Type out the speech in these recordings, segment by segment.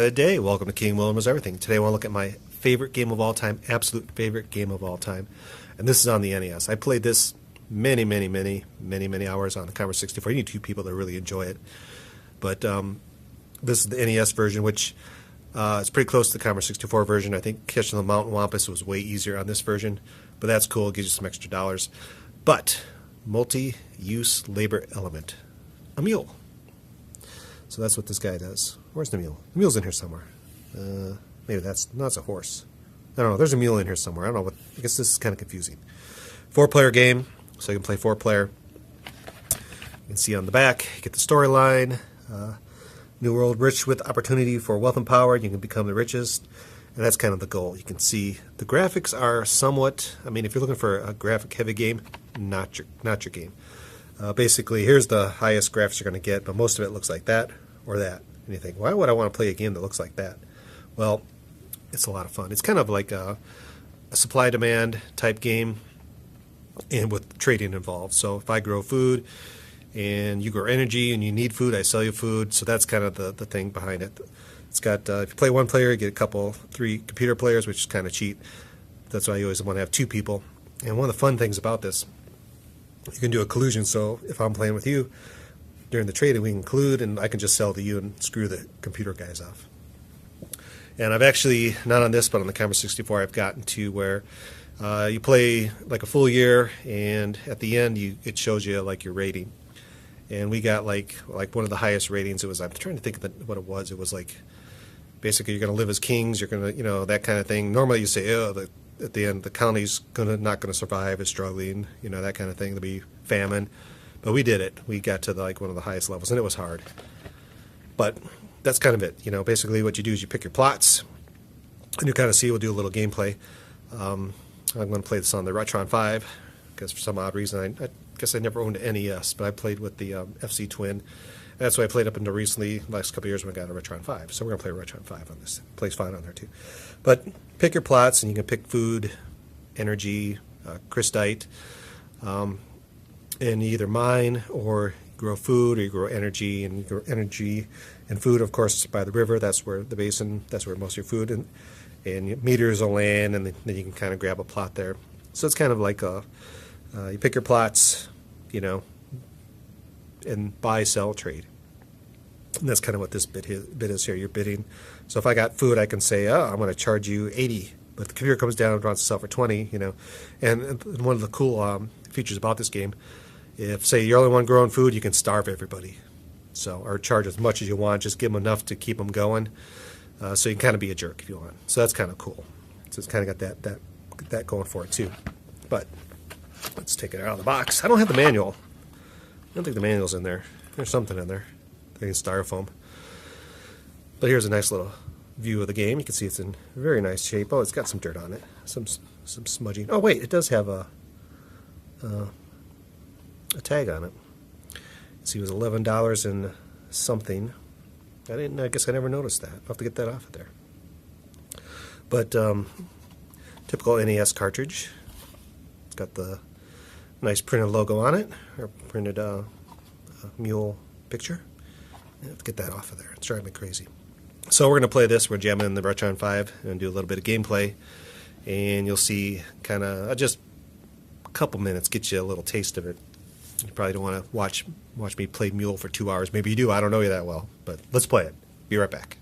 Good day. Welcome to King Willem is Everything. Today I want to look at my favorite game of all time, absolute favorite game of all time. And this is on the NES. I played this many hours on the Commodore 64. You need two people to really enjoy it. But this is the NES version, which is pretty close to the Commodore 64 version. I think Catching the Mountain Wampus was way easier on this version. But that's cool. It gives you some extra dollars. But multi-use labor element. A mule. So that's what this guy does. Where's the mule? The mule's in here somewhere. Maybe that's a horse. I don't know. There's a mule in here somewhere. I don't know what. I guess this is kind of confusing. 4-player game, so you can play 4-player. You can see on the back, you get the storyline. New world rich with opportunity for wealth and power. You can become the richest, and that's kind of the goal. You can see the graphics are somewhat. I mean, if you're looking for a graphic-heavy game, not your game. Basically, here's the highest graphics you're going to get, but most of it looks like that or that. And you think, why would I want to play a game that looks like that? Well, it's a lot of fun. It's kind of like a supply-demand type game, and with trading involved. So if I grow food and you grow energy and you need food, I sell you food. So that's kind of the thing behind it. It's got, if you play one player, you get 3 computer players, which is kind of cheap. That's why you always want to have 2 people. And one of the fun things about this, you can do a collusion. So if I'm playing with you during the trading, we can collude, and I can just sell to you and screw the computer guys off. And I've actually, not on this, but on the Commodore 64, I've gotten to where you play like a full year, and at the end, it shows you like your rating. And we got like one of the highest ratings. It was, I'm trying to think of what it was. It was like, basically, you're going to live as kings. You're going to, that kind of thing. Normally, you say, at the end, the county's not going to survive, is struggling, that kind of thing. There'll be famine. But we did it. We got to one of the highest levels, and it was hard. But that's kind of it. Basically what you do is you pick your plots, and you kind of see, we'll do a little gameplay. I'm going to play this on the Retron 5, because for some odd reason, I guess I never owned an NES, but I played with the FC Twin. And that's what I played up until recently, last couple of years when I got a Retron 5. So we're going to play Retron 5 on this. It plays fine on there too. But pick your plots, and you can pick food, energy, crystite, and you either mine or grow food, or you grow energy. And you grow energy and food, of course, by the river. That's where the basin, that's where most of your food and meters of land, and then you can kind of grab a plot there. So it's kind of like you pick your plots, and buy, sell, trade. And that's kind of what this bit is here. You're bidding. So if I got food, I can say, I'm going to charge you 80, but the computer comes down and wants to sell for 20. And one of the cool features about this game, if say you're the only one growing food, you can starve everybody. So, or charge as much as you want, just give them enough to keep them going. So you can kind of be a jerk if you want. So that's kind of cool. So it's kind of got that going for it too. But let's take it out of the box. I don't have the manual. I don't think the manual's in there. There's something in there. I think it's styrofoam. But here's a nice little view of the game. You can see it's in very nice shape. Oh, it's got some dirt on it. Some smudging. Oh wait, it does have a tag on it. See, it was $11 and something. I guess I never noticed that. I'll have to get that off of there. But typical NES cartridge. It's got the nice printed logo on it, or printed mule picture. I have to get that off of there. It's driving me crazy. So we're going to play this. We're jamming in the Retron 5 and do a little bit of gameplay. And you'll see kind of just a couple minutes, get you a little taste of it. You probably don't want to watch me play Mule for 2 hours. Maybe you do. I don't know you that well. But let's play it. Be right back.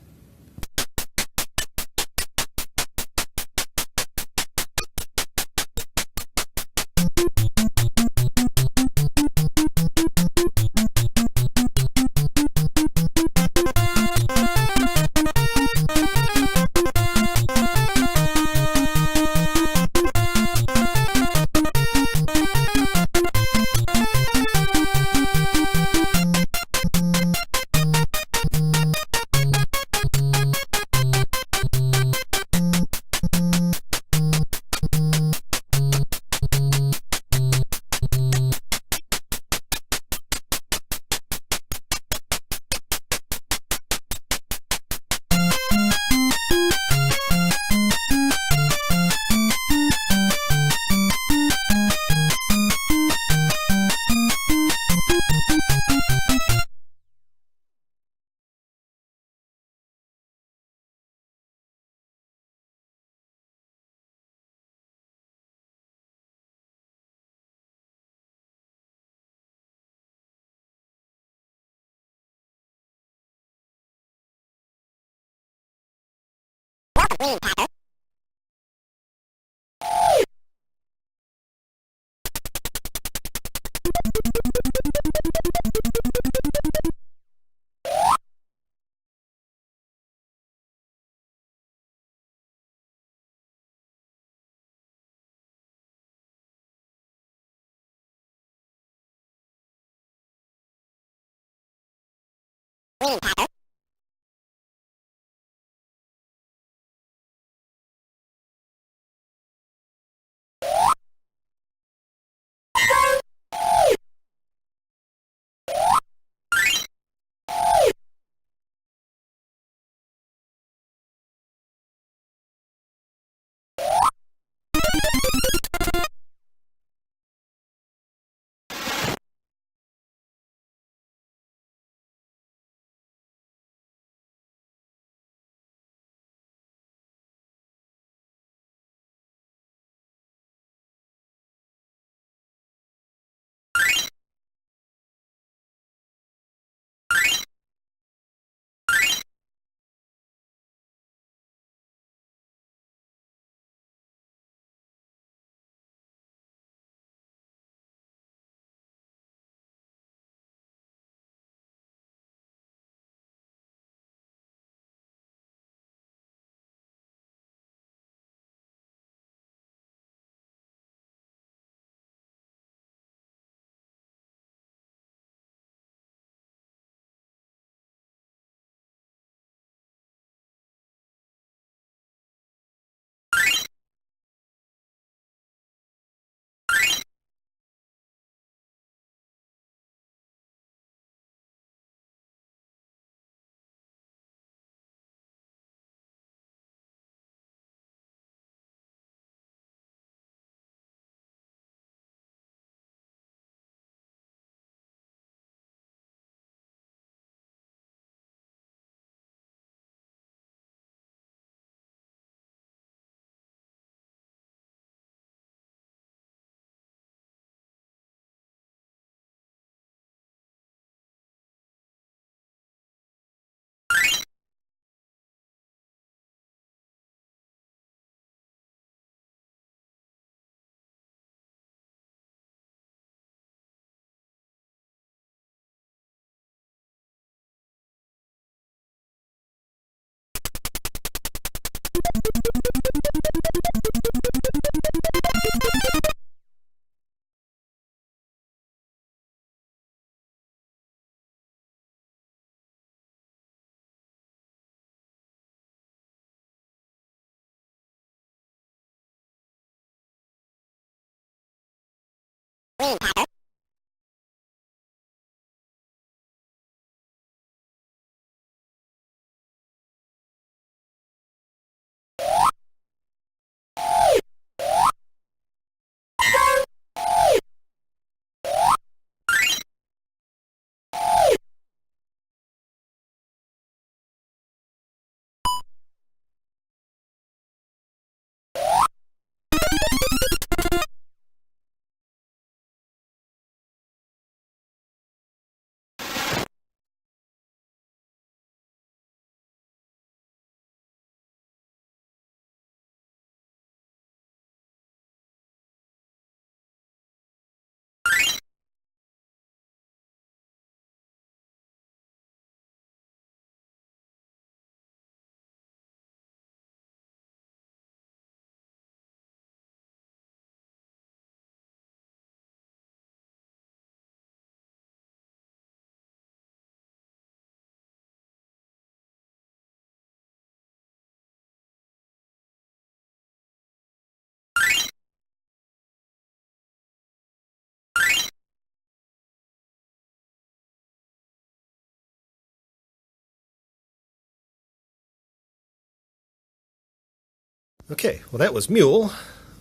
Okay, well that was M.U.L.E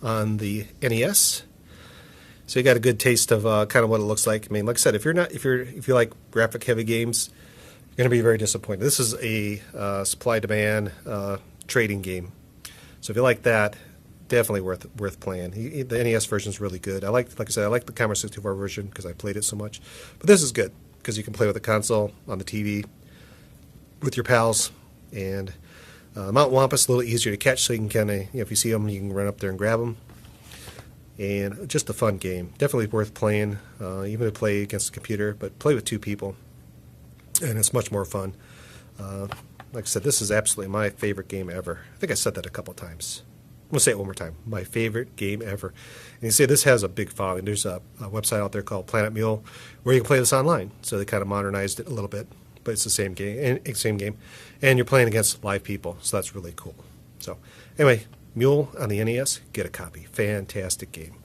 on the NES. So you got a good taste of kind of what it looks like. I mean, like I said, if you like graphic heavy games, you're going to be very disappointed. This is a supply demand trading game. So if you like that, definitely worth playing. The NES version is really good. Like I said, I like the Commodore 64 version because I played it so much. But this is good because you can play with the console on the TV with your pals, and Mountain Wampus, a little easier to catch, so you can kind of, if you see them, you can run up there and grab them. And just a fun game. Definitely worth playing, even to play against the computer, but play with two people. And it's much more fun. Like I said, this is absolutely my favorite game ever. I think I said that a couple times. I'm going to say it one more time. My favorite game ever. And you see, this has a big following. There's a website out there called Planet M.U.L.E where you can play this online. So they kind of modernized it a little bit, but it's the same game. And you're playing against live people, so that's really cool. So anyway, M.U.L.E on the NES, get a copy. Fantastic game.